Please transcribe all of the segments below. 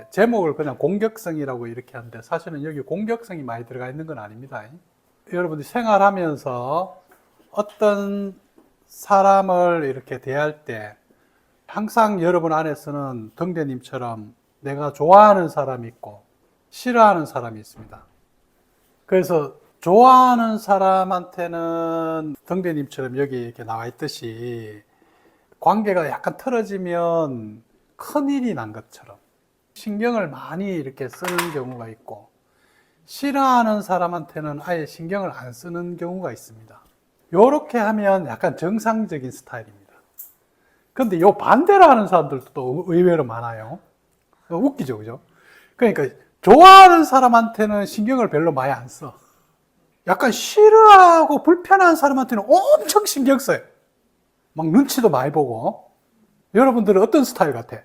제목을 그냥 공격성이라고 이렇게 하는데 사실은 여기 공격성이 많이 들어가 있는 건 아닙니다. 여러분들이 생활하면서 어떤 사람을 이렇게 대할 때 항상 여러분 안에서는 등대님처럼 내가 좋아하는 사람이 있고 싫어하는 사람이 있습니다. 그래서 좋아하는 사람한테는 등대님처럼 여기 이렇게 나와 있듯이 관계가 약간 틀어지면 큰일이 난 것처럼 신경을 많이 이렇게 쓰는 경우가 있고, 싫어하는 사람한테는 아예 신경을 안 쓰는 경우가 있습니다. 요렇게 하면 약간 정상적인 스타일입니다. 근데 요 반대로 하는 사람들도 또 의외로 많아요. 웃기죠, 그죠? 그러니까 좋아하는 사람한테는 신경을 별로 많이 안 써. 약간 싫어하고 불편한 사람한테는 엄청 신경 써요. 막 눈치도 많이 보고. 여러분들은 어떤 스타일 같아?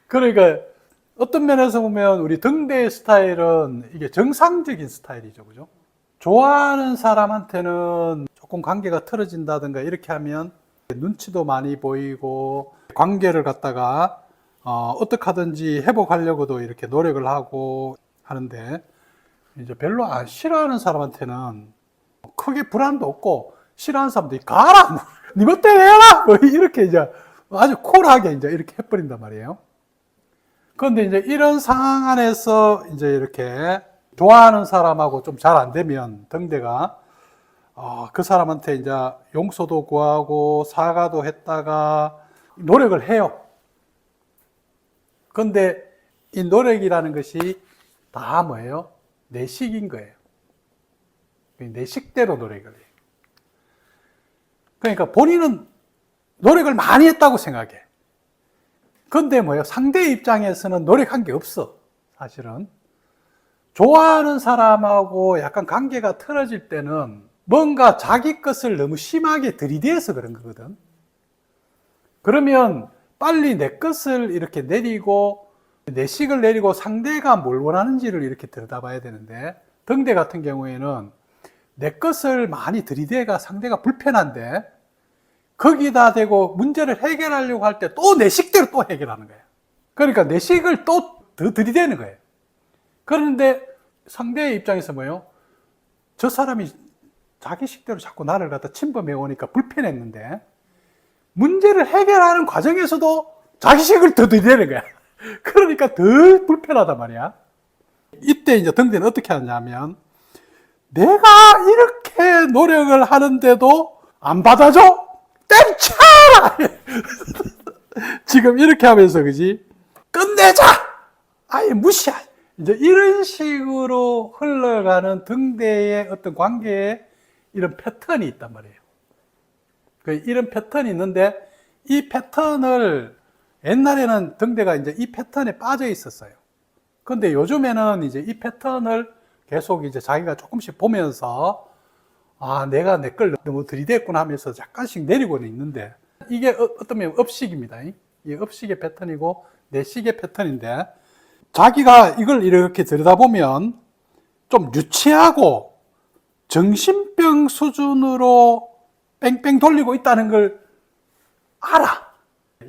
그러니까 어떤 면에서 보면 우리 등대의 스타일은 이게 정상적인 스타일이죠, 그죠? 좋아하는 사람한테는 조금 관계가 틀어진다든가 이렇게 하면 눈치도 많이 보이고 관계를 갖다가 어떻게 하든지 회복하려고도 이렇게 노력을 하고 하는데, 이제 별로 안 싫어하는 사람한테는 크게 불안도 없고, 싫어하는 사람들이 가라! 니 멋대로 해라! 뭐 이렇게 이제 아주 쿨하게 이제 이렇게 해버린단 말이에요. 그런데 이제 이런 상황 안에서 이제 이렇게 좋아하는 사람하고 좀 잘 안 되면 등대가 그 사람한테 이제 용서도 구하고 사과도 했다가 노력을 해요. 그런데 이 노력이라는 것이 다 뭐예요? 내 식인 거예요. 내 식대로 노력을 해요. 그러니까 본인은 노력을 많이 했다고 생각해. 근데 뭐예요? 상대 입장에서는 노력한 게 없어, 사실은. 좋아하는 사람하고 약간 관계가 틀어질 때는 뭔가 자기 것을 너무 심하게 들이대서 그런 거거든. 그러면 빨리 내 것을 이렇게 내리고, 내 식을 내리고 상대가 뭘 원하는지를 이렇게 들여다봐야 되는데, 등대 같은 경우에는 내 것을 많이 들이대가 상대가 불편한데, 거기다 대고 문제를 해결하려고 할 때 또 내 식대로 또 해결하는 거예요. 그러니까 내 식을 또 더 들이대는 거예요. 그런데 상대의 입장에서 뭐예요? 저 사람이 자기 식대로 자꾸 나를 갖다 침범해 오니까 불편했는데, 문제를 해결하는 과정에서도 자기 식을 더 들이대는 거야. 그러니까 더 불편하단 말이야. 이때 이제 등대는 어떻게 하냐면, 내가 이렇게 노력을 하는데도 안 받아줘? 때려쳐라! 지금 이렇게 하면서, 그지? 끝내자! 아예 무시야! 이제 이런 식으로 흘러가는 등대의 어떤 관계에 이런 패턴이 있단 말이에요. 이런 패턴이 있는데, 이 패턴을 옛날에는 등대가 이제 이 패턴에 빠져 있었어요. 근데 요즘에는 이제 이 패턴을 계속 이제 자기가 조금씩 보면서 내가 내 걸 너무 들이댔구나 하면서 약간씩 내리고는 있는데, 이게 어떤 면에 업식입니다. 이게 업식의 패턴이고 내식의 패턴인데, 자기가 이걸 이렇게 들여다보면 좀 유치하고 정신병 수준으로 뺑뺑 돌리고 있다는 걸 알아.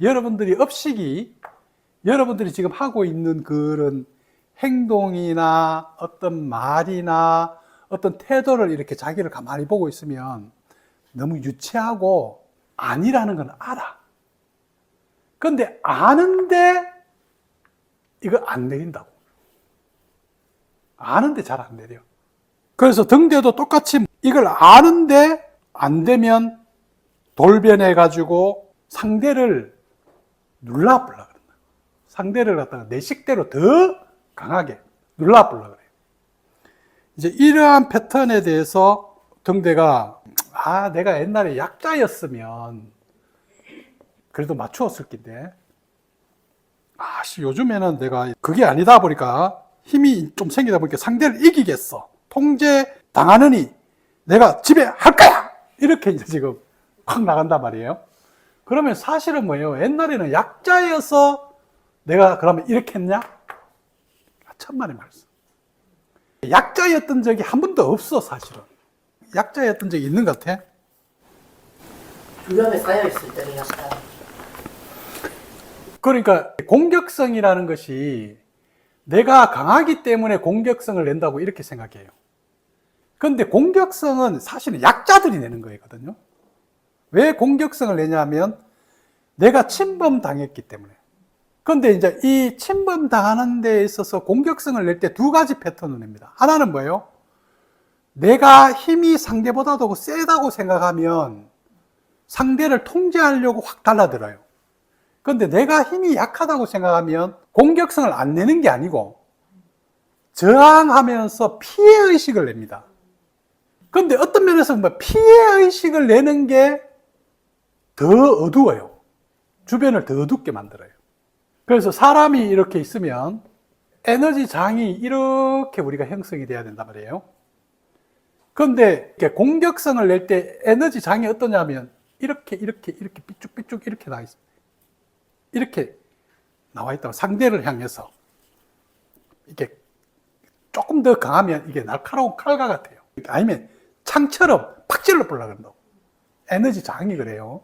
여러분들이 업식이, 여러분들이 지금 하고 있는 그런 행동이나 어떤 말이나 어떤 태도를 이렇게 자기를 가만히 보고 있으면 너무 유치하고 아니라는 건 알아. 그런데 아는데 이거 안 내린다고. 아는데 잘 안 내려. 그래서 등대도 똑같이 이걸 아는데 안 되면 돌변해가지고 상대를 눌러보려고 그런다. 상대를 갖다가 내 식대로 더 강하게 눌러보려고 그래요. 이제 이러한 패턴에 대해서 등대가 내가 옛날에 약자였으면 그래도 맞추었을 텐데, 요즘에는 내가 그게 아니다 보니까 힘이 좀 생기다 보니까 상대를 이기겠어. 통제 당하느니 내가 지배할 거야! 이렇게 이제 지금 확 나간단 말이에요. 그러면 사실은 뭐예요? 옛날에는 약자여서 내가 그러면 이렇게 했냐? 천만의 말씀. 약자였던 적이 한 번도 없어, 사실은. 약자였던 적이 있는 것 같아? 주변에 쌓여있을 때는 약간 그러니까 공격성이라는 것이 내가 강하기 때문에 공격성을 낸다고 이렇게 생각해요. 그런데 공격성은 사실은 약자들이 내는 거거든요. 왜 공격성을 내냐면 내가 침범당했기 때문에. 그런데 이제 이 침범당하는 데 있어서 공격성을 낼 때 두 가지 패턴을 냅니다. 하나는 뭐예요? 내가 힘이 상대보다 더 세다고 생각하면 상대를 통제하려고 확 달라들어요. 그런데 내가 힘이 약하다고 생각하면 공격성을 안 내는 게 아니고 저항하면서 피해의식을 냅니다. 그런데 어떤 면에서 피해의식을 내는 게 더 어두워요. 주변을 더 어둡게 만들어요. 그래서 사람이 이렇게 있으면 에너지 장이 이렇게 우리가 형성이 돼야 된단 말이에요. 그런데 공격성을 낼 때 에너지 장이 어떠냐면 이렇게 삐쭉삐쭉 이렇게 나와 있어요. 이렇게 나와 있다고 상대를 향해서 이게 조금 더 강하면 이게 날카로운 칼과 같아요. 아니면 창처럼 팍 찔러 보려고 한다고. 에너지 장이 그래요.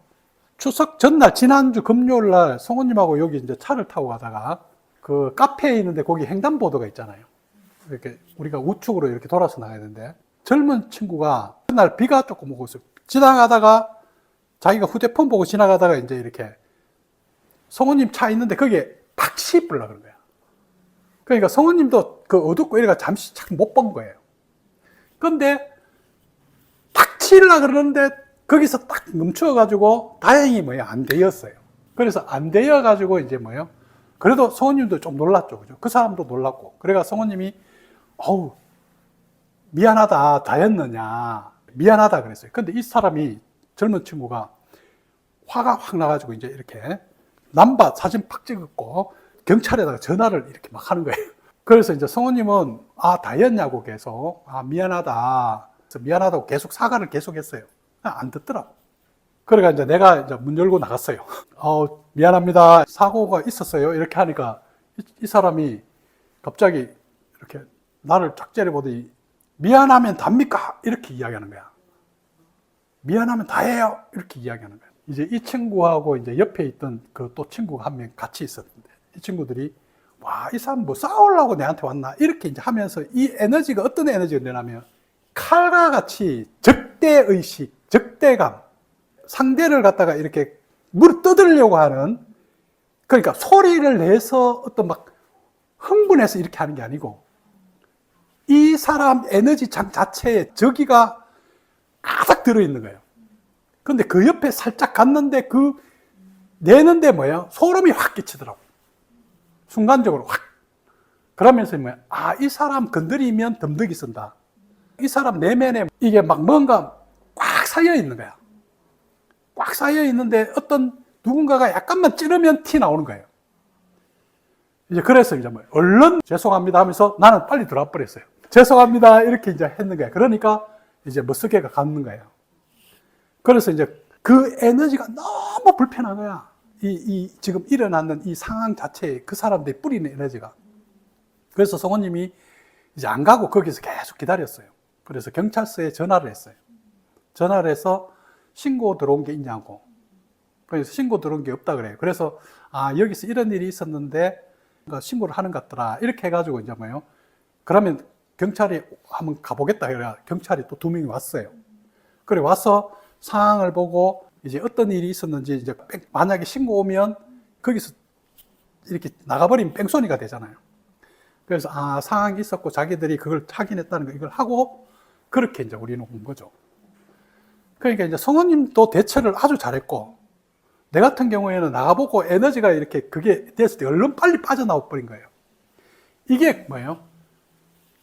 추석 전날 지난주 금요일 날 성우님하고 여기 이제 차를 타고 가다가 그 카페에 있는데 거기 횡단보도가 있잖아요. 이렇게 우리가 우측으로 이렇게 돌아서 나가야 되는데 젊은 친구가 그날 비가 조금 오고 있어요. 지나가다가 자기가 휴대폰 보고 지나가다가 이제 이렇게 성우님 차 있는데 거기에 팍 씹으려고 그런 거야. 그러니까 성우님도 그 어둡고 이래가 잠시 참 못 본 거예요. 그런데 탁 치려고 그러는데 거기서 딱 멈춰가지고 다행히 안 되었어요. 그래서 안 되어가지고 이제 그래도 성우님도 좀 놀랐죠. 그죠? 그 사람도 놀랐고. 그래가 성우님이 어우 미안하다 다였느냐 미안하다 그랬어요. 근데 이 사람이 젊은 친구가 화가 확 나가지고 이제 이렇게 남바 사진 팍 찍었고 경찰에다가 전화를 이렇게 막 하는 거예요. 그래서 이제 성우님은 다였냐고 계속 미안하다. 그래서 미안하다고 계속 사과를 계속 했어요. 안 듣더라고. 그러니까 이제 내가 이제 문 열고 나갔어요. 미안합니다. 사고가 있었어요. 이렇게 하니까 이 사람이 갑자기 이렇게 나를 쫙 째려보더니 미안하면 답니까? 이렇게 이야기하는 거야. 미안하면 다해요. 이렇게 이야기하는 거야. 이제 이 친구하고 이제 옆에 있던 그 또 친구가 한 명 같이 있었는데 이 친구들이 이 사람 뭐 싸우려고 내한테 왔나? 이렇게 이제 하면서 이 에너지가 어떤 에너지가 되냐면 칼과 같이 적대의식, 적대감, 상대를 갖다가 이렇게 물어 뜯으려고 하는, 그러니까 소리를 내서 어떤 막 흥분해서 이렇게 하는 게 아니고 이 사람 에너지 장 자체에 저기가 가득 들어있는 거예요. 근데 그 옆에 살짝 갔는데 그 내는데 소름이 확 끼치더라고. 순간적으로 확. 그러면서 이 사람 건드리면 덤덕이 쓴다. 이 사람 내면에 이게 막 뭔가 꽉 쌓여 있는 거야. 꽉 쌓여 있는데 어떤 누군가가 약간만 찌르면 티 나오는 거예요. 이제 그래서 이제 얼른 죄송합니다 하면서 나는 빨리 들어와 버렸어요. 죄송합니다 이렇게 이제 했는 거야. 그러니까 이제 머쓱해가 갖는 거예요. 그래서 이제 그 에너지가 너무 불편한 거야. 이 지금 일어나는 이 상황 자체에 그 사람들이 뿌리는 에너지가. 그래서 성우님이 이제 안 가고 거기서 계속 기다렸어요. 그래서 경찰서에 전화를 했어요. 전화를 해서 신고 들어온 게 있냐고. 그래서 신고 들어온 게 없다 그래요. 그래서 여기서 이런 일이 있었는데 신고를 하는 것 같더라. 이렇게 해가지고 이제 그러면 경찰이 한번 가보겠다. 그래 경찰이 또 2명이 왔어요. 그래 와서 상황을 보고 이제 어떤 일이 있었는지 이제 만약에 신고 오면 거기서 이렇게 나가버리면 뺑소니가 되잖아요. 그래서 상황이 있었고 자기들이 그걸 확인했다는 거 이걸 하고 그렇게 이제 우리는 온 거죠. 그러니까 이제 성우님도 대처를 아주 잘했고 내 같은 경우에는 나가보고 에너지가 이렇게 그게 됐을 때 얼른 빨리 빠져나와 버린 거예요. 이게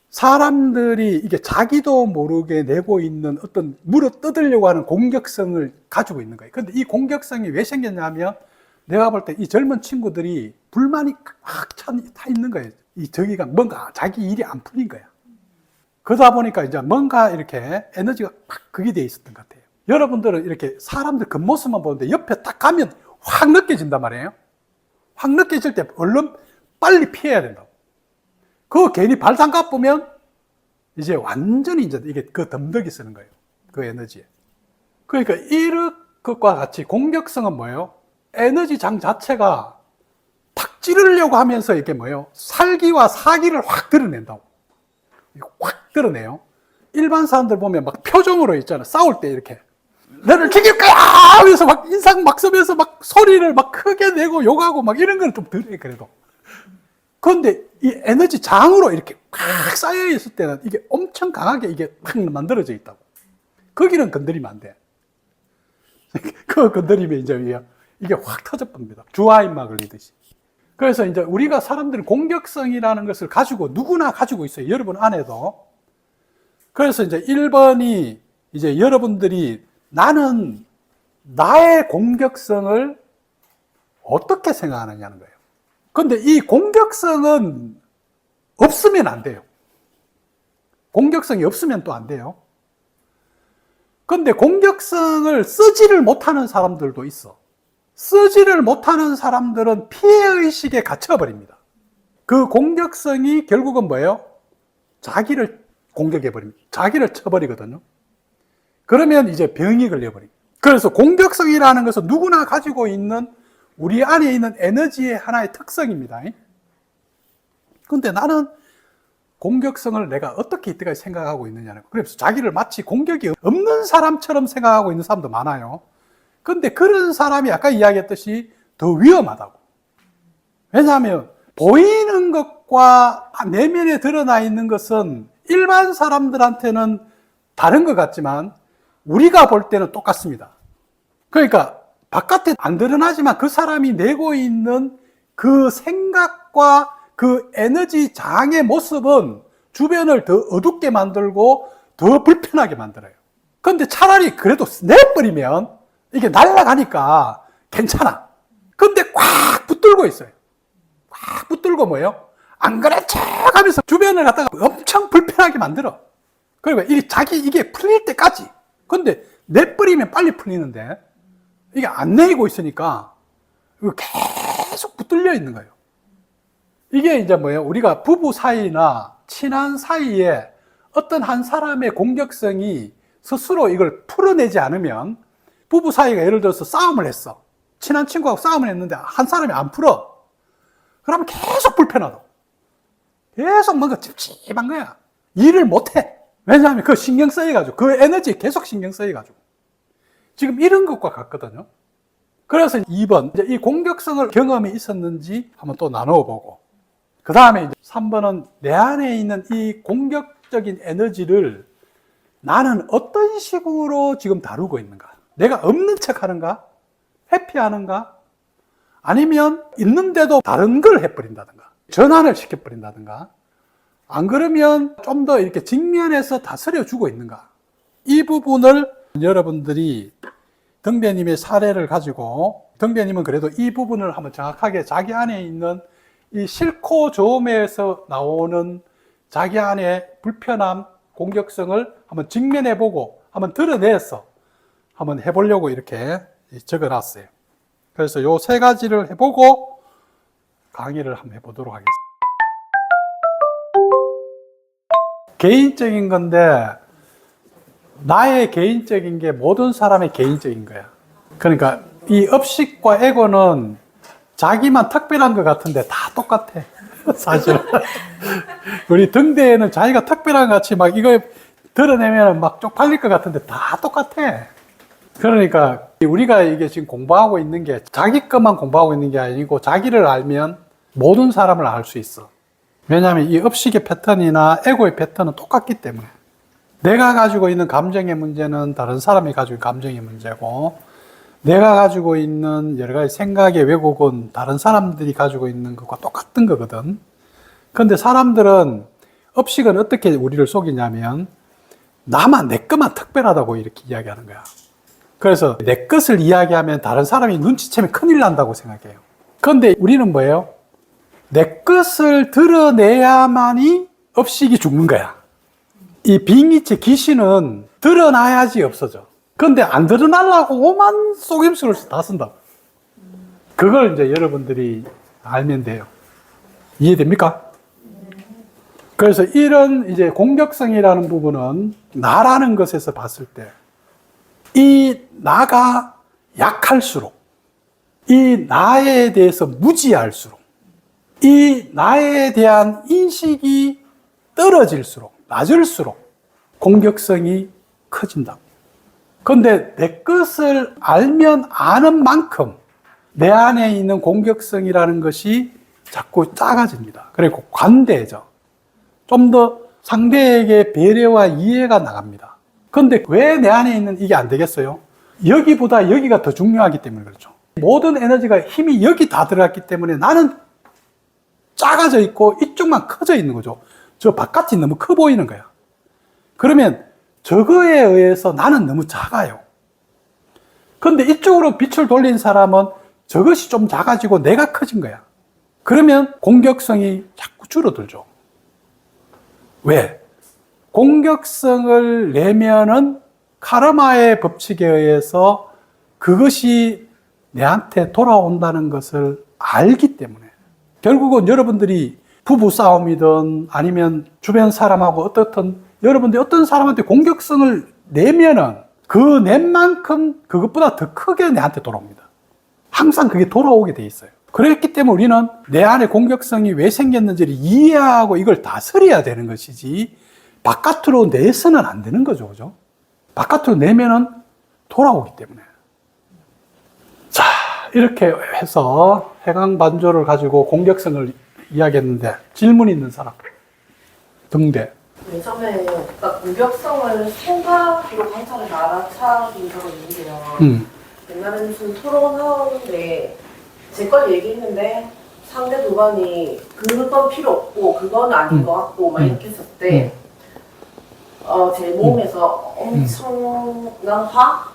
사람들이 이게 자기도 모르게 내고 있는 어떤 물어 뜯으려고 하는 공격성을 가지고 있는 거예요. 근데 이 공격성이 왜 생겼냐면 내가 볼 때 이 젊은 친구들이 불만이 확 차 있는 거예요. 이 저기가 뭔가 자기 일이 안 풀린 거야. 그러다 보니까 이제 뭔가 이렇게 에너지가 팍 그게 돼 있었던 것 같아요. 여러분들은 이렇게 사람들 겉모습만 보는데 옆에 딱 가면 확 느껴진단 말이에요. 확 느껴질 때 얼른 빨리 피해야 된다고. 그거 괜히 발 담가 보면 이제 완전히 이제 이게 그 덤덕이 쓰는 거예요. 그 에너지에. 그러니까 이것과 같이 공격성은 뭐예요? 에너지 장 자체가 찌르려고 하면서 이게 뭐예요? 살기와 사기를 확 드러낸다고. 확 드러내요. 일반 사람들 보면 막 표정으로 있잖아. 싸울 때 이렇게. 너를 죽일 거야! 하면서 막 인상 막 쓰면서 막 소리를 막 크게 내고 욕하고 막 이런 건 좀 덜해, 그래도. 그런데 이 에너지 장으로 이렇게 팍 쌓여 있을 때는 이게 엄청 강하게 이게 팍 만들어져 있다고. 거기는 건드리면 안 돼. 그거 건드리면 이제 이게 확 터져버립니다. 주화인마 걸리듯이. 그래서 이제 우리가 사람들은 공격성이라는 것을 가지고 누구나 가지고 있어요. 여러분 안에도. 그래서 이제 1번이 이제 여러분들이 나는 나의 공격성을 어떻게 생각하느냐는 거예요. 근데 이 공격성은 없으면 안 돼요. 공격성이 없으면 또 안 돼요. 근데 공격성을 쓰지를 못하는 사람들도 있어. 쓰지를 못하는 사람들은 피해의식에 갇혀버립니다. 그 공격성이 결국은 뭐예요? 자기를 공격해버립니다. 자기를 쳐버리거든요. 그러면 이제 병이 걸려버립니다. 그래서 공격성이라는 것은 누구나 가지고 있는 우리 안에 있는 에너지의 하나의 특성입니다. 근데 나는 공격성을 내가 어떻게 이때까지 생각하고 있느냐는 거예요. 그래서 자기를 마치 공격이 없는 사람처럼 생각하고 있는 사람도 많아요. 근데 그런 사람이 아까 이야기했듯이 더 위험하다고. 왜냐하면 보이는 것과 내면에 드러나 있는 것은 일반 사람들한테는 다른 것 같지만 우리가 볼 때는 똑같습니다. 그러니까 바깥에 안 드러나지만 그 사람이 내고 있는 그 생각과 그 에너지 장의 모습은 주변을 더 어둡게 만들고 더 불편하게 만들어요. 그런데 차라리 그래도 내버리면 이게 날아가니까 괜찮아. 근데 꽉 붙들고 있어요. 꽉 붙들고 뭐예요? 안 그래 척 하면서 주변을 갖다가 엄청 불편하게 만들어. 그러니까 이게 풀릴 때까지. 근데 내버리면 빨리 풀리는데 이게 안 내리고 있으니까 계속 붙들려 있는 거예요. 이게 이제 뭐예요? 우리가 부부 사이나 친한 사이에 어떤 한 사람의 공격성이 스스로 이걸 풀어내지 않으면 부부 사이가 예를 들어서 싸움을 했어. 친한 친구하고 싸움을 했는데 한 사람이 안 풀어. 그러면 계속 불편하다. 계속 뭔가 찝찝한 거야. 일을 못해. 왜냐하면 그 신경 쓰여가지고, 그 에너지에 계속 신경 쓰여가지고. 지금 이런 것과 같거든요. 그래서 2번, 이제 이 공격성을 경험이 있었는지 한번 또 나누어 보고, 그 다음에 이제 3번은 내 안에 있는 이 공격적인 에너지를 나는 어떤 식으로 지금 다루고 있는가? 내가 없는 척 하는가? 회피하는가? 아니면 있는데도 다른 걸 해버린다든가, 전환을 시켜버린다든가, 안 그러면 좀 더 이렇게 직면해서 다스려주고 있는가? 이 부분을 여러분들이 등대님의 사례를 가지고, 등대님은 그래도 이 부분을 한번 정확하게 자기 안에 있는 이 싫고 좋음에서 나오는 자기 안에 불편함, 공격성을 한번 직면해보고 한번 드러내서 한번 해보려고 이렇게 적어놨어요. 그래서 요 세 가지를 해보고 강의를 한번 해보도록 하겠습니다. 개인적인 건데 나의 개인적인 게 모든 사람의 개인적인 거야. 그러니까 이 업식과 에고는 자기만 특별한 것 같은데 다 똑같아. 사실 우리 등대에는 자기가 특별한 것 같이 막 이거 드러내면 막 쪽팔릴 것 같은데 다 똑같아. 그러니까 우리가 이게 지금 공부하고 있는 게 자기 것만 공부하고 있는 게 아니고 자기를 알면 모든 사람을 알 수 있어. 왜냐하면 이 업식의 패턴이나 에고의 패턴은 똑같기 때문에. 내가 가지고 있는 감정의 문제는 다른 사람이 가지고 있는 감정의 문제고, 내가 가지고 있는 여러 가지 생각의 왜곡은 다른 사람들이 가지고 있는 것과 똑같은 거거든. 그런데 사람들은 업식은 어떻게 우리를 속이냐면 나만, 내 것만 특별하다고 이렇게 이야기하는 거야. 그래서 내 것을 이야기하면 다른 사람이 눈치채면 큰일 난다고 생각해요. 그런데 우리는 뭐예요? 내 것을 드러내야만이 업식이 죽는 거야. 이 빙의체 귀신은 드러나야지 없어져. 그런데 안 드러나려고 오만 속임수를 다 쓴다. 그걸 이제 여러분들이 알면 돼요. 이해됩니까? 그래서 이런 이제 공격성이라는 부분은 나라는 것에서 봤을 때 이 나가 약할수록, 이 나에 대해서 무지할수록, 이 나에 대한 인식이 떨어질수록, 낮을수록 공격성이 커진다. 그런데 내 것을 알면 아는 만큼 내 안에 있는 공격성이라는 것이 자꾸 작아집니다. 그리고 관대해져. 좀 더 상대에게 배려와 이해가 나갑니다. 그런데 왜 내 안에 있는 이게 안 되겠어요? 여기보다 여기가 더 중요하기 때문에 그렇죠. 모든 에너지가 힘이 여기 다 들어갔기 때문에 나는 작아져 있고 이쪽만 커져 있는 거죠. 저 바깥이 너무 커 보이는 거야. 그러면 저거에 의해서 나는 너무 작아요. 그런데 이쪽으로 빛을 돌린 사람은 저것이 좀 작아지고 내가 커진 거야. 그러면 공격성이 자꾸 줄어들죠. 왜? 공격성을 내면은 카르마의 법칙에 의해서 그것이 내한테 돌아온다는 것을 알기 때문에 결국은 여러분들이 부부싸움이든 아니면 주변 사람하고 어떻든 여러분들이 어떤 사람한테 공격성을 내면은 그 낸 만큼 그것보다 더 크게 내한테 돌아옵니다. 항상 그게 돌아오게 돼 있어요. 그렇기 때문에 우리는 내 안에 공격성이 왜 생겼는지를 이해하고 이걸 다스려야 되는 것이지 바깥으로 내서는 안 되는 거죠. 그죠? 바깥으로 내면은 돌아오기 때문에. 자, 이렇게 해서 해강반조를 가지고 공격성을 이야기했는데 질문 있는 사람? 등대. 네, 처음에 그러니까 공격성을 생각으로 관찰해서 알아차린 적은 있는데요. 옛날에 무슨 토론하는데 제 걸 얘기했는데 상대 도반이 그건 필요 없고 그건 아닌 것 같고 막 이렇게 했을 때 제 몸에서 엄청난 화?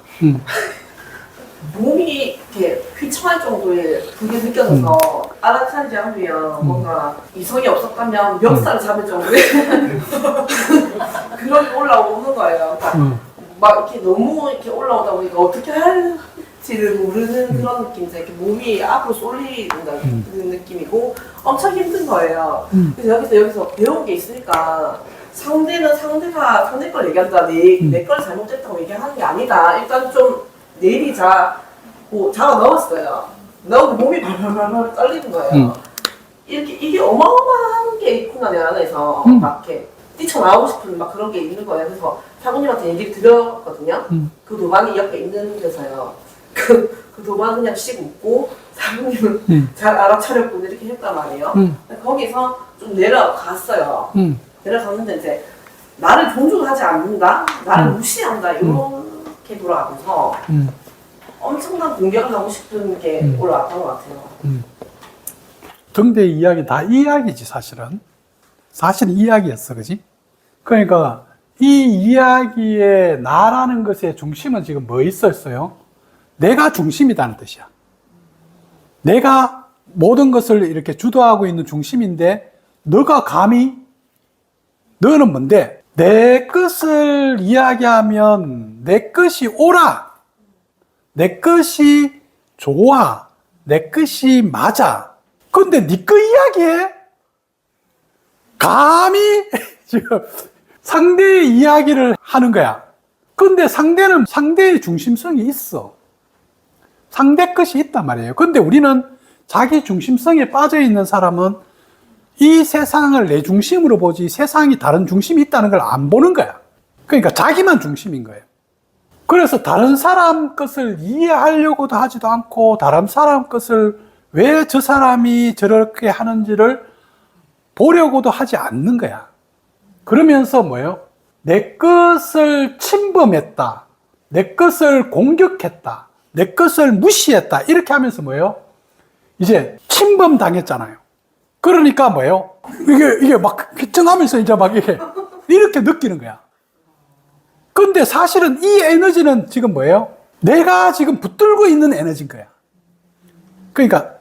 몸이 이렇게 휘청할 정도의 그게 느껴져서 알아차리지 않으면 뭔가 이성이 없었다면 멱살을 잡을 정도의 그런 게 올라오는 거예요. 그러니까 막 이렇게 너무 이렇게 올라오다 보니까 어떻게 할지를 모르는 그런 느낌이죠. 이렇게 몸이 앞으로 쏠리는 느낌이고 엄청 힘든 거예요. 그래서 여기서 배운 게 있으니까 상대는 상대 걸 얘기한다. 내 걸 잘못했다고 얘기하는 게 아니다. 일단 좀 내리자고 잡아 넣었어요. 넣고 몸이 발발발 떨리는 거예요. 이게 어마어마한 게 있구나 내 안에서 막 이렇게 뛰쳐나오고 싶은 막 그런 게 있는 거예요. 그래서 사부님한테 얘기를 드렸거든요. 그 도반이 옆에 있는 데서요. 그 도반 그냥 씩 웃고 사부님은 잘 알아차렸고 이렇게 했단 말이에요. 거기서 좀 내려갔어요. 내려갔는데 이제 나를 존중하지 않는다, 나를 무시한다 이렇게 돌아가면서 엄청난 공격을 하고 싶은 게 올라왔던 것 같아요. 등대 이야기 다 이야기지 사실은. 사실은 이야기였어, 그지? 그러니까 이 이야기에 나라는 것의 중심은 지금 뭐 있었어요? 내가 중심이라는 뜻이야. 내가 모든 것을 이렇게 주도하고 있는 중심인데 너가 감히 너는 뭔데? 내 것을 이야기하면 내 것이 옳아. 내 것이 좋아. 내 것이 맞아. 근데 네 거 이야기해? 감히 지금 상대의 이야기를 하는 거야. 근데 상대는 상대의 중심성이 있어. 상대 것이 있단 말이에요. 근데 우리는 자기 중심성에 빠져 있는 사람은 이 세상을 내 중심으로 보지 세상이 다른 중심이 있다는 걸 안 보는 거야. 그러니까 자기만 중심인 거예요. 그래서 다른 사람 것을 이해하려고도 하지도 않고 다른 사람 것을 왜 저 사람이 저렇게 하는지를 보려고도 하지 않는 거야. 그러면서 뭐예요? 내 것을 침범했다. 내 것을 공격했다. 내 것을 무시했다. 이렇게 하면서 뭐예요? 이제 침범 당했잖아요. 그러니까 뭐예요? 이게 막 휘청하면서 이제 막 이렇게 느끼는 거야. 근데 사실은 이 에너지는 지금 뭐예요? 내가 지금 붙들고 있는 에너지인 거야. 그러니까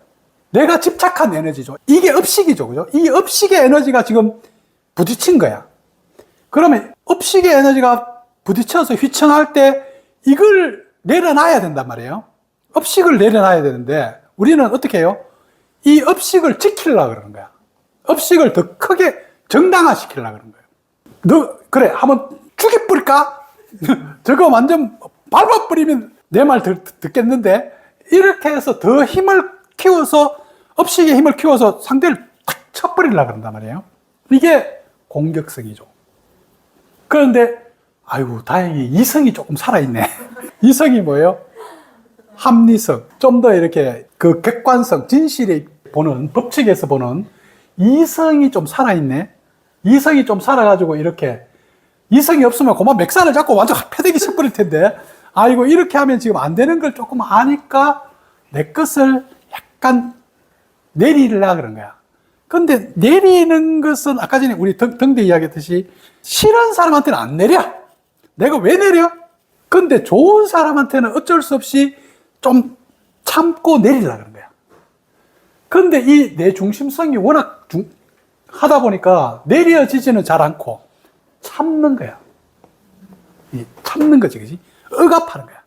내가 집착한 에너지죠. 이게 업식이죠. 그죠? 이 업식의 에너지가 지금 부딪힌 거야. 그러면 업식의 에너지가 부딪혀서 휘청할 때 이걸 내려놔야 된단 말이에요. 업식을 내려놔야 되는데 우리는 어떻게 해요? 이 업식을 지키려고 그러는 거야. 업식을 더 크게 정당화시키려고 그러는 거예요. 너 그래 한번 죽여버릴까? 저거 완전 밟아버리면 내 말 듣겠는데 이렇게 해서 더 힘을 키워서 업식의 힘을 키워서 상대를 쳐버리려고 그런단 말이에요. 이게 공격성이죠. 그런데 아이고 다행히 이성이 조금 살아있네. 이성이 뭐예요? 합리성, 좀 더 이렇게 그 객관성, 진실이 보는, 법칙에서 보는 이성이 좀 살아있네. 이성이 좀 살아가지고 이렇게, 이성이 없으면 그만 맥살을 잡고 완전 패대기 쳐버릴 텐데, 아이고 이렇게 하면 지금 안 되는 걸 조금 아니까 내 것을 약간 내리려고 그런 거야. 근데 내리는 것은 아까 전에 우리 등대 이야기했듯이 싫은 사람한테는 안 내려. 내가 왜 내려? 근데 좋은 사람한테는 어쩔 수 없이 좀 참고 내리려고 그런 거야. 근데 이 내 중심성이 워낙 하다 보니까 내려지지는 잘 않고 참는 거야. 참는 거지, 그지? 억압하는 거야.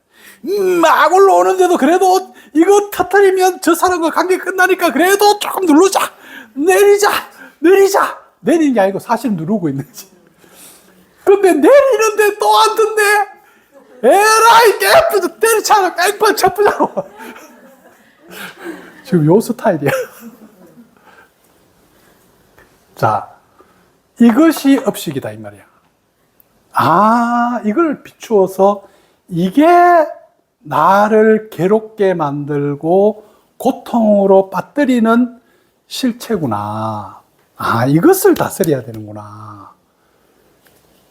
막 올라오는데도 그래도 이거 터뜨리면 저 사람과 관계 끝나니까 그래도 조금 누르자. 내리자. 내리는 게 아니고 사실 누르고 있는 거지. 근데 내리는데 또 안 듣네. 에라이 깨프도 때리차고 뺑판 쳐보자고. 지금 요 스타일이야. 자, 이것이 업식이다 이 말이야. 아, 이걸 비추어서 이게 나를 괴롭게 만들고 고통으로 빠뜨리는 실체구나. 아, 이것을 다스려야 되는구나.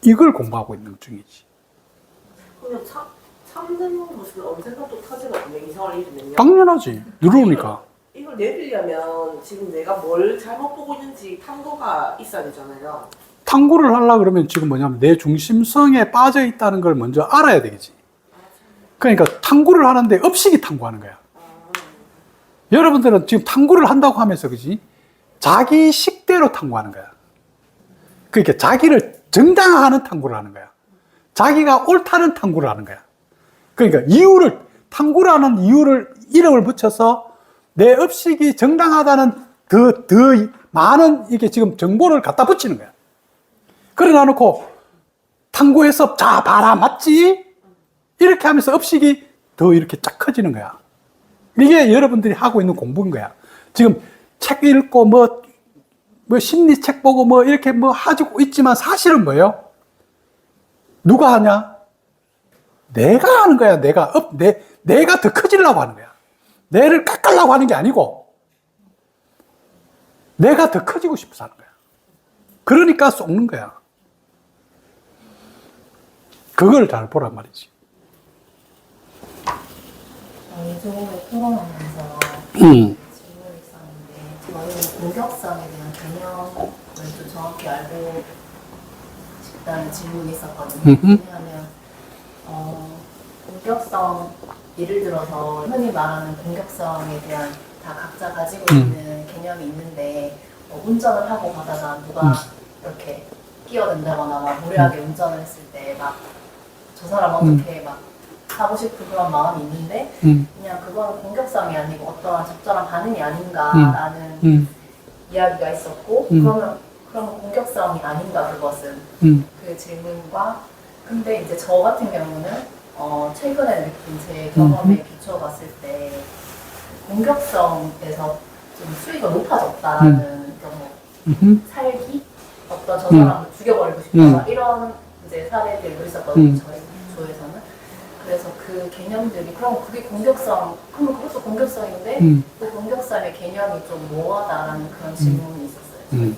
이걸 공부하고 있는 중이지. 그냥 참는 것은 언젠가 또 터지거든요. 이상한 일이면요. 당연하지. 누르니까. 이걸 내리려면 지금 내가 뭘 잘못 보고 있는지 탐구가 있어야 되잖아요. 탐구를 하려고 그러면 지금 뭐냐면 내 중심성에 빠져 있다는 걸 먼저 알아야 되겠지. 그러니까 탐구를 하는데 업식이 탐구하는 거야. 여러분들은 지금 탐구를 한다고 하면서 그지? 자기 식대로 탐구하는 거야. 그러니까 자기를 정당화하는 탐구를 하는 거야. 자기가 옳다는 탐구를 하는 거야. 그러니까 이유를, 탐구를 하는 이유를 이름을 붙여서 내 업식이 정당하다는 더 많은 이게 지금 정보를 갖다 붙이는 거야. 그래 놔놓고 탐구해서 자, 봐라, 맞지? 이렇게 하면서 업식이 더 이렇게 쫙 커지는 거야. 이게 여러분들이 하고 있는 공부인 거야. 지금 책 읽고 뭐 심리책 보고 뭐 이렇게 뭐 하고 있지만 사실은 뭐예요? 누가 하냐? 내가 하는 거야. 내가 더 커지려고 하는 거야. 내를 깎으려고 하는 게 아니고 내가 더 커지고 싶어서 하는 거야. 그러니까 속는 거야. 그걸 잘 보란 말이지. 예전에 토론하면서 질문이 있었는데 저희는 공격성에 대한 개념을 좀 정확히 알고 싶다는 질문이 있었거든요. 왜냐하면 공격성, 예를 들어서 흔히 말하는 공격성에 대한 다 각자 가지고 있는 개념이 있는데 운전을 하고 가다가 누가 이렇게 끼어든다거나 막 무례하게 운전을 했을 때 막 저 사람 어떻게 막 하고 싶은 그런 마음이 있는데 그냥 그거는 공격성이 아니고 어떠한 적절한 반응이 아닌가라는 이야기가 있었고 그러면 공격성이 아닌가 그것은 그 질문과 근데 이제 저 같은 경우는 최근에 느낀 제 경험에 비춰봤을 때 공격성에서 좀 수위가 높아졌다라는 경우 살기 어떤 저 사람을 죽여버리고 싶다 이런 이제 사례들도 있었거든요 저희 조에서는 그래서 그 개념들이 그럼 그게 공격성 그럼 그것도 공격성인데 그 공격성의 개념이 좀 모호하다라는 그런 질문이 있었어요.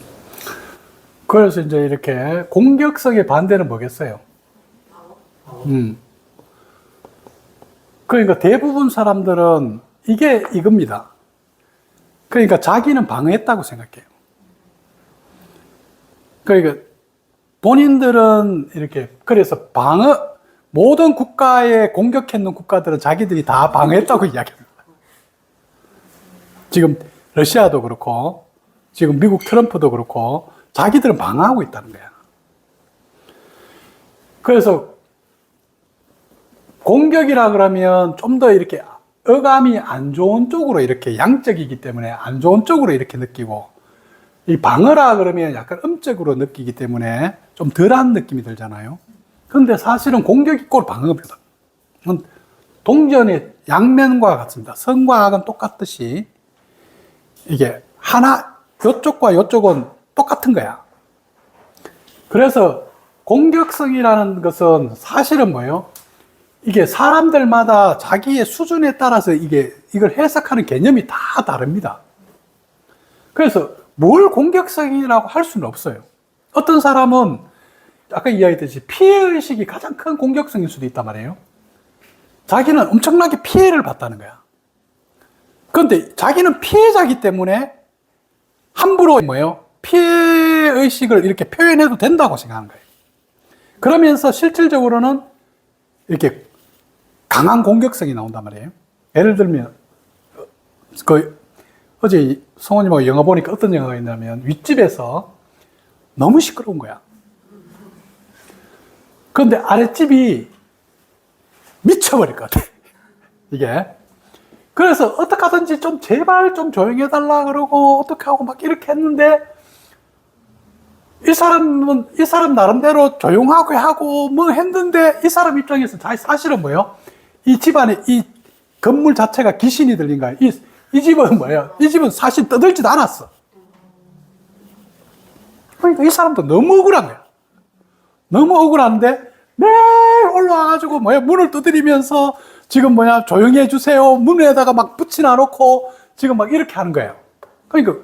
그래서 이제 이렇게 공격성의 반대는 뭐겠어요? 그러니까 대부분 사람들은 이게 이겁니다. 그러니까 자기는 방어했다고 생각해요. 그러니까 본인들은 이렇게 그래서 모든 국가에 공격했는 국가들은 자기들이 다 방어했다고 이야기합니다. 지금 러시아도 그렇고 지금 미국 트럼프도 그렇고 자기들은 방어하고 있다는 거야. 그래서 공격이라 그러면 좀 더 이렇게 어감이 안 좋은 쪽으로 이렇게 양적이기 때문에 안 좋은 쪽으로 이렇게 느끼고 이 방어라 그러면 약간 음적으로 느끼기 때문에 좀 덜한 느낌이 들잖아요. 근데 사실은 공격이 꼴 방어입니다. 동전의 양면과 같습니다. 선과 악은 똑같듯이 이게 하나 이쪽과 이쪽은 똑같은 거야. 그래서 공격성이라는 것은 사실은 뭐예요? 이게 사람들마다 자기의 수준에 따라서 이걸 해석하는 개념이 다 다릅니다. 그래서 뭘 공격성이라고 할 수는 없어요. 어떤 사람은 아까 이야기했듯이 피해의식이 가장 큰 공격성일 수도 있단 말이에요. 자기는 엄청나게 피해를 봤다는 거야. 그런데 자기는 피해자이기 때문에 함부로 뭐예요? 피해의식을 이렇게 표현해도 된다고 생각하는 거예요. 그러면서 실질적으로는 이렇게 강한 공격성이 나온단 말이에요. 예를 들면, 어제 성원님하고 영화 보니까 어떤 영화가 있냐면, 윗집에서 너무 시끄러운 거야. 그런데 아랫집이 미쳐버릴 것 같아. 이게. 그래서 어떻게 하든지 좀 제발 좀 조용해달라 그러고, 어떻게 하고 막 이렇게 했는데, 이 사람 나름대로 조용하게 하고 뭐 했는데, 이 사람 입장에서 사실은 뭐예요? 이 집안에 이 건물 자체가 귀신이 들린 거야. 이 집은 뭐예요? 이 집은 사실 떠들지도 않았어. 그러니까 이 사람도 너무 억울한 거야. 너무 억울한데 매일 올라와가지고 문을 두드리면서 지금 조용히 해주세요. 문에다가 막 붙여놔 놓고 지금 막 이렇게 하는 거예요. 그러니까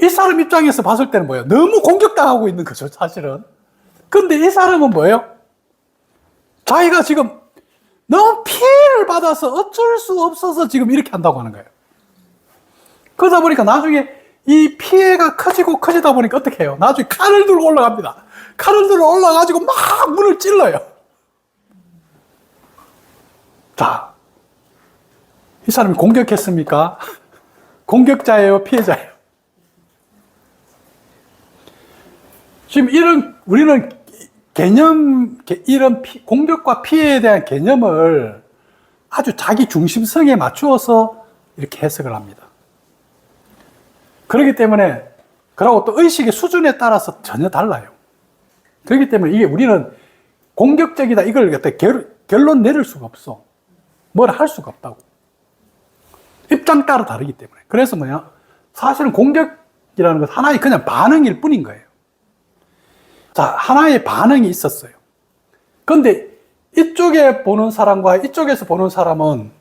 이 사람 입장에서 봤을 때는 너무 공격당하고 있는 거죠, 사실은. 근데 이 사람은 자기가 지금 너무 피해를 받아서 어쩔 수 없어서 지금 이렇게 한다고 하는 거예요. 그러다 보니까 나중에 이 피해가 커지다 보니까 어떻게 해요? 나중에 칼을 들고 올라갑니다. 칼을 들고 올라가지고 막 문을 찔러요. 자, 이 사람이 공격했습니까? 공격자예요? 피해자예요? 지금 우리는 이런 공격과 피해에 대한 개념을 아주 자기 중심성에 맞추어서 이렇게 해석을 합니다. 그렇기 때문에, 그리고 또 의식의 수준에 따라서 전혀 달라요. 그렇기 때문에 우리는 공격적이다, 이걸 갖다 결론 내릴 수가 없어. 뭘 할 수가 없다고. 입장 따라 다르기 때문에. 그래서 사실은 공격이라는 건 하나의 그냥 반응일 뿐인 거예요. 자, 하나의 반응이 있었어요. 그런데 이쪽에 보는 사람과 이쪽에서 보는 사람은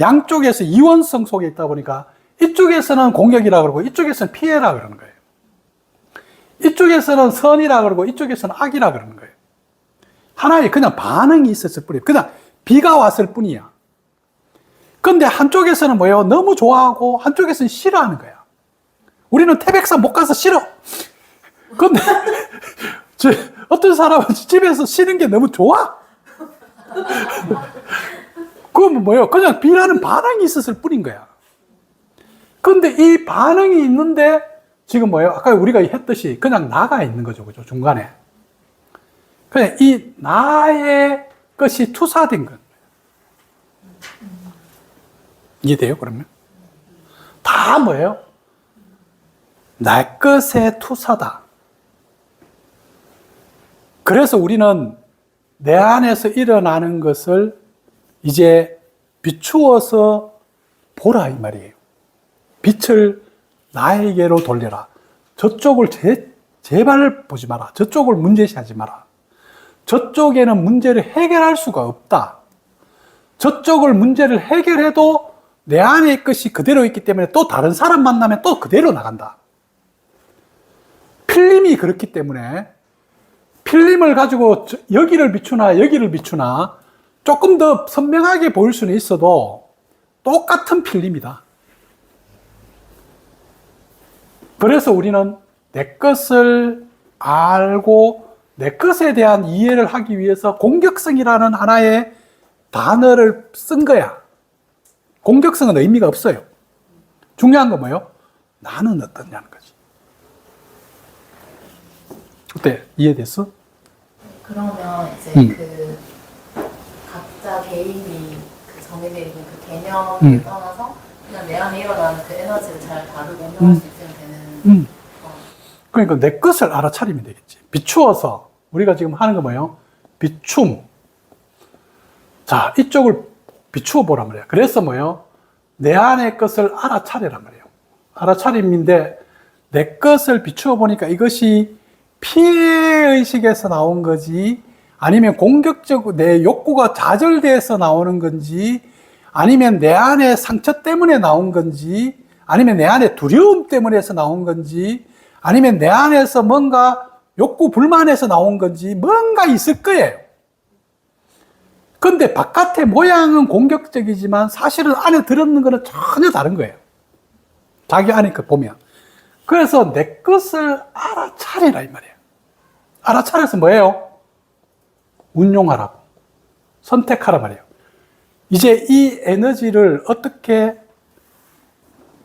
양쪽에서 이원성 속에 있다 보니까 이쪽에서는 공격이라 그러고 이쪽에서는 피해라 그러는 거예요. 이쪽에서는 선이라 그러고 이쪽에서는 악이라 그러는 거예요. 하나의 그냥 반응이 있었을 뿐이에요. 그냥 비가 왔을 뿐이야. 그런데 한쪽에서는 너무 좋아하고 한쪽에서는 싫어하는 거야. 우리는 태백산 못 가서 싫어. 그런데 어떤 사람은 집에서 쉬는 게 너무 좋아. 그건 그냥 비라는 반응이 있었을 뿐인 거야. 그런데 이 반응이 있는데 지금 아까 우리가 했듯이 그냥 나가 있는 거죠. 그죠? 중간에. 그냥 이 나의 것이 투사된 거예요. 이해돼요, 그러면? 다 내 것의 투사다. 그래서 우리는 내 안에서 일어나는 것을 이제 비추어서 보라, 이 말이에요. 빛을 나에게로 돌려라. 저쪽을 제발 보지 마라. 저쪽을 문제시하지 마라. 저쪽에는 문제를 해결할 수가 없다. 저쪽을 문제를 해결해도 내 안의 것이 그대로 있기 때문에 또 다른 사람 만나면 또 그대로 나간다. 필름이 그렇기 때문에 필름을 가지고 여기를 비추나 여기를 비추나 조금 더 선명하게 보일 수는 있어도 똑같은 필름이다. 그래서 우리는 내 것을 알고 내 것에 대한 이해를 하기 위해서 공격성이라는 하나의 단어를 쓴 거야. 공격성은 의미가 없어요. 중요한 건 나는 어떠냐는 거지. 어때? 이해됐어? 그러면 이제 각자 개인이 정해져 있는 그 개념을 떠나서 그냥 내 안에 일어나는 그 에너지를 잘 다루고 운영할 수 있으면 되는. 그러니까 내 것을 알아차리면 되겠지. 비추어서 우리가 지금 하는 거 비춤. 자, 이쪽을 비추어 보란 말이야. 그래서 내 안의 것을 알아차리란 말이에요. 알아차림인데 내 것을 비추어 보니까 이것이 피해의식에서 나온 거지, 아니면 공격적, 내 욕구가 좌절돼서 나오는 건지, 아니면 내 안에 상처 때문에 나온 건지, 아니면 내 안에 두려움 때문에 해서 나온 건지, 아니면 내 안에서 뭔가 욕구 불만에서 나온 건지, 뭔가 있을 거예요. 근데 바깥의 모양은 공격적이지만 사실은 안에 들었는 거는 전혀 다른 거예요. 자기 안에 그 보면. 그래서 내 것을 알아차리라 이 말이에요. 알아차려서 뭐예요? 운용하라고. 선택하라 말이에요. 이제 이 에너지를 어떻게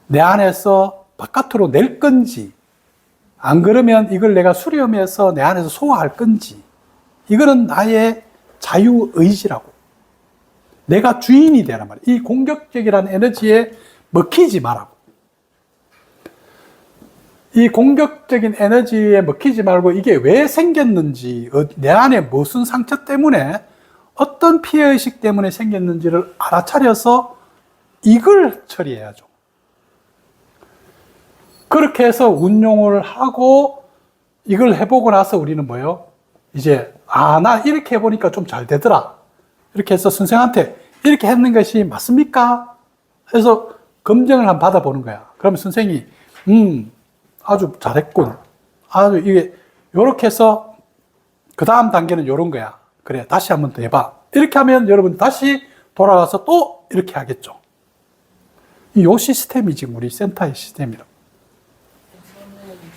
내 안에서 바깥으로 낼 건지, 안 그러면 이걸 내가 수렴해서 내 안에서 소화할 건지, 이거는 나의 자유의지라고. 내가 주인이 되란 말이에요. 이 공격적이라는 에너지에 먹히지 말라고. 이 공격적인 에너지에 먹히지 말고 이게 왜 생겼는지, 내 안에 무슨 상처 때문에, 어떤 피해의식 때문에 생겼는지를 알아차려서 이걸 처리해야죠. 그렇게 해서 운용을 하고 이걸 해보고 나서 우리는 뭐예요? 이제 나 이렇게 해보니까 좀 잘 되더라. 이렇게 해서 선생한테 이렇게 했는 것이 맞습니까? 해서 검증을 한번 받아보는 거야. 그러면 선생이 아주 잘했군. 아주 이게 요렇게 해서 그 다음 단계는 요런 거야. 그래, 다시 한번 더 해봐. 이렇게 하면 여러분 다시 돌아가서 또 이렇게 하겠죠. 이 시스템이 지금 우리 센터의 시스템이라고. 저는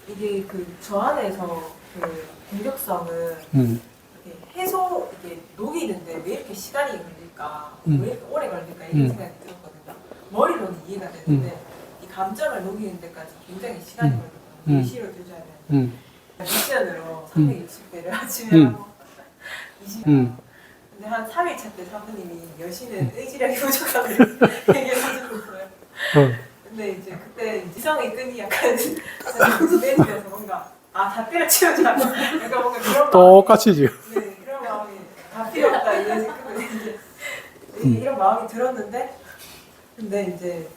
이게 저 안에서 그 공격성은 이렇게 이렇게 녹이는데 왜 이렇게 시간이 걸릴까? 왜 이렇게 오래 걸릴까? 이런 생각이 들었거든요. 머리로는 이해가 되는데 이 감정을 녹이는 데까지 굉장히 시간이 걸리거든요. 예시로 들자면 미션으로 360배를 아침에 하고 20년. 근데 한 3일차 때 사부님이 여신은 의지력이 부족하다고 얘기를 해주셨어요. 근데 이제 그때 이성의 끈이 약간 내리면서 뭔가 다 때려치우자 약간 뭔가 그런 똑같이 지금. 네, 그런 마음이 다 필요 없다 이런 생각을 이제 이런 마음이 들었는데, 근데 이제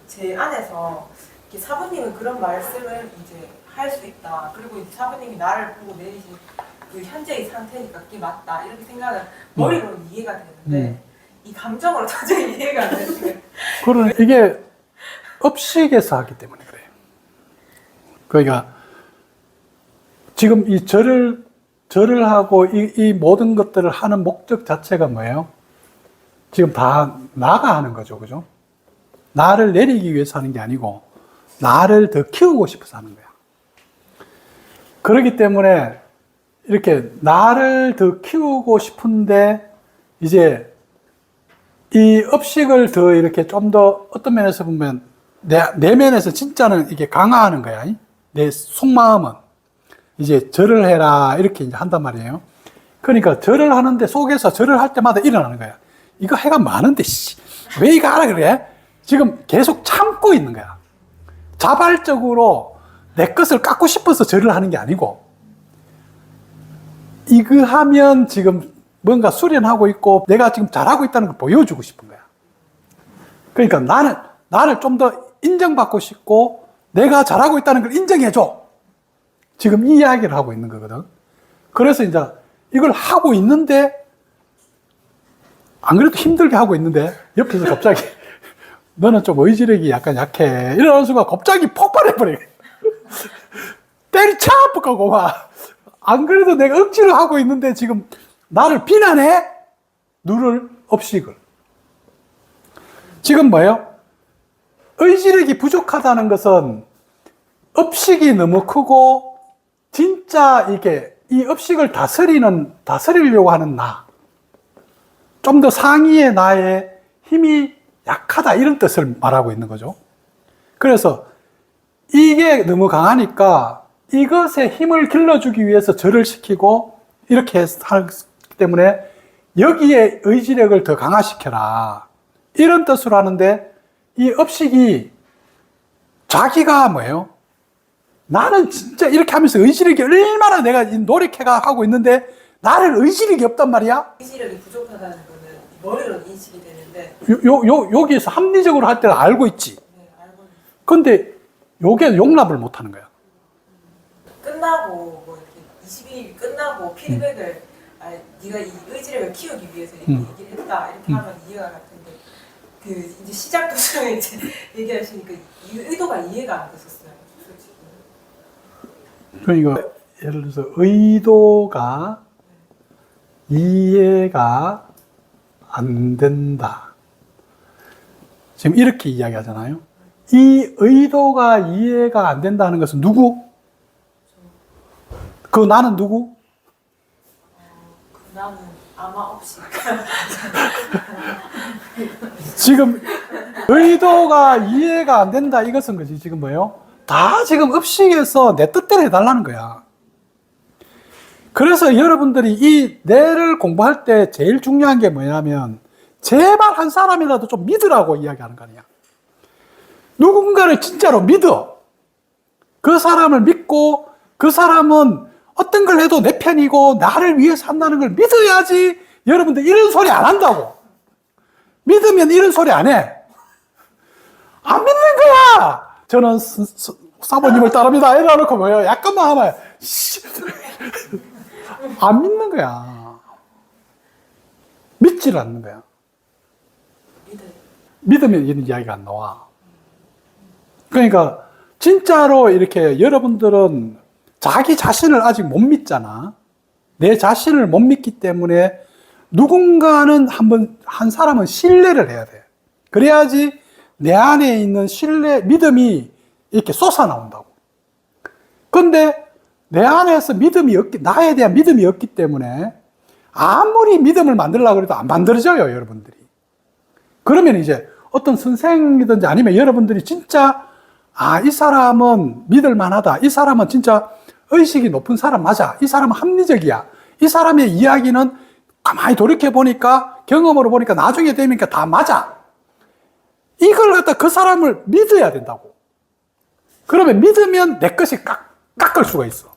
제 안에서 이렇게 사부님은 그런 말씀을 이제 할 수 있다. 그리고 이제 사부님이 나를 보고 내리신 그 현재의 상태니까 그게 맞다. 이렇게 생각은 머리로는 이해가 되는데 이 감정으로 도저히 이해가 안 되는 그러네. 이게 업식에서 하기 때문에 그래요. 그러니까 지금 이 절을 하고 이 모든 것들을 하는 목적 자체가 뭐예요? 지금 다 나가 하는 거죠. 그죠? 나를 내리기 위해서 하는 게 아니고 나를 더 키우고 싶어서 하는 거야. 그렇기 때문에 이렇게 나를 더 키우고 싶은데 이제 이 업식을 더 이렇게 좀 더 어떤 면에서 보면 내면에서 진짜는 이게 강화하는 거야. 내 속마음은 이제 절을 해라 이렇게 이제 한단 말이에요. 그러니까 절을 하는데 속에서 절을 할 때마다 일어나는 거야. 이거 해가 많은데 왜 이거 하라 그래? 지금 계속 참고 있는 거야. 자발적으로 내 것을 깎고 싶어서 절을 하는 게 아니고 이거 하면 지금 뭔가 수련하고 있고 내가 지금 잘하고 있다는 걸 보여주고 싶은 거야. 그러니까 나를 좀 더 인정받고 싶고 내가 잘하고 있다는 걸 인정해줘. 지금 이 이야기를 하고 있는 거거든. 그래서 이제 이걸 하고 있는데 안 그래도 힘들게 하고 있는데 옆에서 갑자기 너는 좀 의지력이 약간 약해. 이러는 순간 갑자기 폭발해버려. 때리쳐! 하고 막. 안 그래도 내가 억지로 하고 있는데 지금 나를 비난해? 누를 업식을. 지금 뭐예요? 의지력이 부족하다는 것은 업식이 너무 크고 진짜 이게 이 업식을 다스리려고 하는 나. 좀 더 상위의 나의 힘이 약하다 이런 뜻을 말하고 있는 거죠. 그래서 이게 너무 강하니까 이것에 힘을 길러주기 위해서 절을 시키고 이렇게 하기 때문에 여기에 의지력을 더 강화시켜라 이런 뜻으로 하는데 이 업식이 자기가 뭐예요? 나는 진짜 이렇게 하면서 의지력이 얼마나 내가 노력해가 하고 있는데 나를 의지력이 없단 말이야? 의지력이 부족하다는 거는 머리로 인식이 되는데 여기서 합리적으로 할 때는 알고 있지. 네, 알고 있는. 근데 요게 용납을 못 하는 거야. 끝나고 뭐 이렇게 22일 끝나고 피드백을 네가 이 의지력을 키우기 위해서 이렇게 얘기를 했다 이렇게 하면 이해가 갈 텐데 그 이제 시작 도중에 이제 얘기하시니까 이 의도가 이해가 안 됐었어요. 솔직히. 그러니까 예를 들어서 의도가 이해가 안 된다. 지금 이렇게 이야기하잖아요. 이 의도가 이해가 안 된다는 것은 누구? 그 나는 누구? 나는 아마 없이 지금 의도가 이해가 안 된다 이것은 거지. 지금 뭐예요? 다 지금 읍식에서 내 뜻대로 해달라는 거야. 그래서 여러분들이 이 뇌를 공부할 때 제일 중요한 게 뭐냐면 제발 한 사람이라도 좀 믿으라고 이야기하는 거 아니야. 누군가를 진짜로 믿어. 그 사람을 믿고 그 사람은 어떤 걸 해도 내 편이고 나를 위해서 한다는 걸 믿어야지 여러분들 이런 소리 안 한다고. 믿으면 이런 소리 안 해. 안 믿는 거야. 저는 사모님을 따릅니다. 이래놓고 뭐예요? 약간만 하면 안 믿는 거야. 믿지를 않는 거야. 믿으면 이런 이야기가 안 나와. 그러니까 진짜로 이렇게 여러분들은 자기 자신을 아직 못 믿잖아. 내 자신을 못 믿기 때문에 누군가는 한 사람은 신뢰를 해야 돼. 그래야지 내 안에 있는 신뢰, 믿음이 이렇게 솟아나온다고. 근데 내 안에서 나에 대한 믿음이 없기 때문에 아무리 믿음을 만들려고 해도 안 만들어져요, 여러분들이. 그러면 이제 어떤 선생이든지 아니면 여러분들이 진짜, 이 사람은 믿을 만하다. 이 사람은 진짜 의식이 높은 사람 맞아. 이 사람은 합리적이야. 이 사람의 이야기는 가만히 돌이켜보니까, 경험으로 보니까 나중에 되니까 다 맞아. 이걸 갖다 그 사람을 믿어야 된다고. 그러면 믿으면 내 것이 깎을 수가 있어.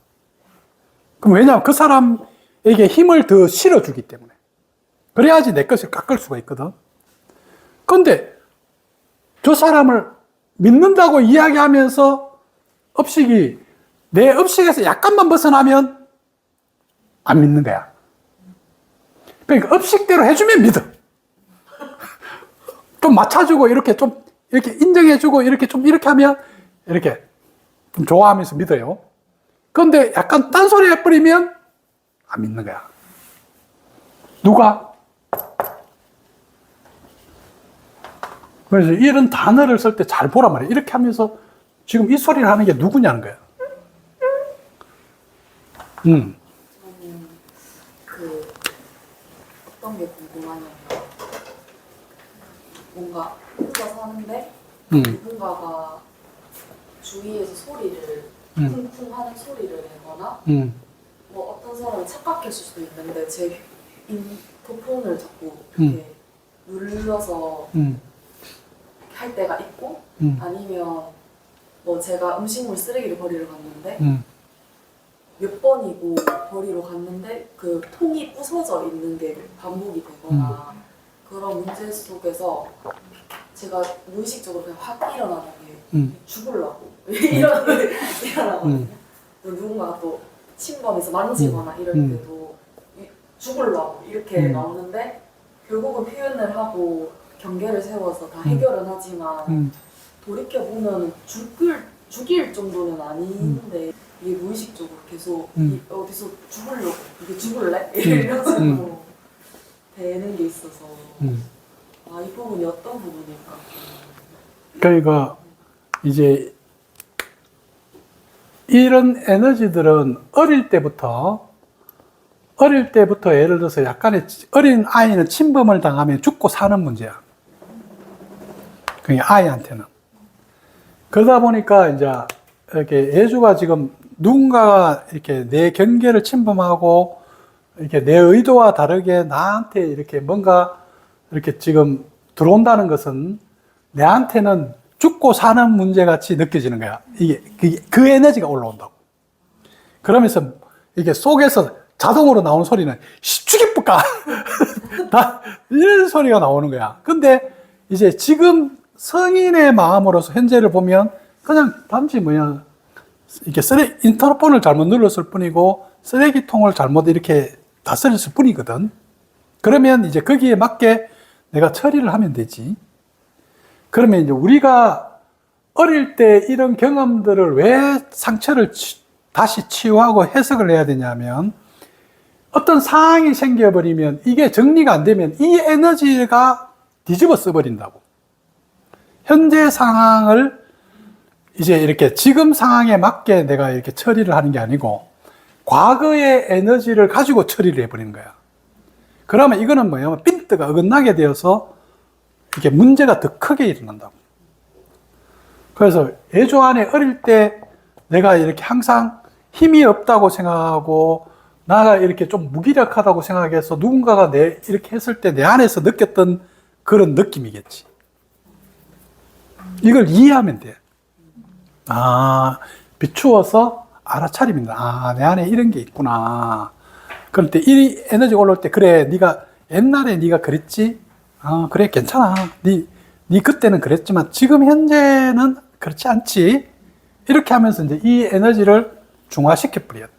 그럼 왜냐하면 그 사람에게 힘을 더 실어주기 때문에. 그래야지 내 것을 깎을 수가 있거든. 그런데 저 사람을 믿는다고 이야기하면서 내 업식에서 약간만 벗어나면 안 믿는 거야. 그러니까 업식대로 해주면 믿어. 좀 맞춰주고 이렇게 인정해주고 이렇게 하면 이렇게 좀 좋아하면서 믿어요. 그런데 약간 딴소리 해버리면 안 믿는 거야. 누가? 그래서 이런 단어를 쓸 때 잘 보란 말이야. 이렇게 하면서 지금 이 소리를 하는 게 누구냐는 거야. 저는 어떤 게 궁금하냐면 뭔가 혼자 사는데 누군가가 주위에서 소리를 쿵쿵 하는 소리를 내거나 뭐 어떤 사람은 착각했을 수도 있는데 제 인터폰을 자꾸 이렇게 눌러서 할 때가 있고 아니면 뭐 제가 음식물 쓰레기를 버리러 갔는데 몇 번이고 버리러 갔는데 그 통이 부서져 있는 게 반복이 되거나 그런 문제 속에서 제가 무의식적으로 그냥 확 일어나는 게 죽으려고 일어나거든요. 누군가가 또 침범해서 만지거나 이럴 때도 죽으려고 이렇게 나오는데 결국은 표현을 하고 경계를 세워서 다 해결은 하지만 돌이켜보면 죽일 정도는 아닌데 이게 무의식적으로 계속 어디서 죽으려고 이게 죽을래? 이런 식으로 되는 게 있어서 이 부분이 어떤 부분일까? 그러니까 이제 이런 에너지들은 어릴 때부터 예를 들어서 약간의 어린 아이는 침범을 당하면 죽고 사는 문제야. 그러니까 아이한테는. 그러다 보니까 이제 이렇게 예주가 지금 누군가가 이렇게 내 경계를 침범하고 이렇게 내 의도와 다르게 나한테 이렇게 뭔가 이렇게 지금 들어온다는 것은 내한테는 죽고 사는 문제 같이 느껴지는 거야. 그 에너지가 올라온다고. 그러면서 이게 속에서 자동으로 나오는 소리는 죽여볼까? 이런 소리가 나오는 거야. 근데 이제 지금 성인의 마음으로서 현재를 보면 그냥 단지 뭐냐, 이렇게 인터폰을 잘못 눌렀을 뿐이고 쓰레기통을 잘못 이렇게 다스렸을 뿐이거든. 그러면 이제 거기에 맞게 내가 처리를 하면 되지. 그러면 이제 우리가 어릴 때 이런 경험들을 왜 상처를 다시 치유하고 해석을 해야 되냐면, 어떤 상황이 생겨버리면 이게 정리가 안 되면 이 에너지가 뒤집어 써버린다고. 현재 상황을 이제 이렇게 지금 상황에 맞게 내가 이렇게 처리를 하는 게 아니고 과거의 에너지를 가지고 처리를 해버리는 거야. 그러면 이거는 뭐냐면 핀트가 어긋나게 되어서 이렇게 문제가 더 크게 일어난다고. 그래서 애조 안에 어릴 때 내가 이렇게 항상 힘이 없다고 생각하고 나가 이렇게 좀 무기력하다고 생각해서 누군가가 이렇게 했을 때 내 안에서 느꼈던 그런 느낌이겠지. 이걸 이해하면 돼. 아, 비추어서 알아차리면, 아, 내 안에 이런 게 있구나. 그럴 때 이 에너지가 올라올 때, 그래, 네가 옛날에 네가 그랬지? 아, 그래, 괜찮아. 네 그때는 그랬지만 지금 현재는 그렇지 않지? 이렇게 하면서 이제 이 에너지를 중화시켜 버려야 돼.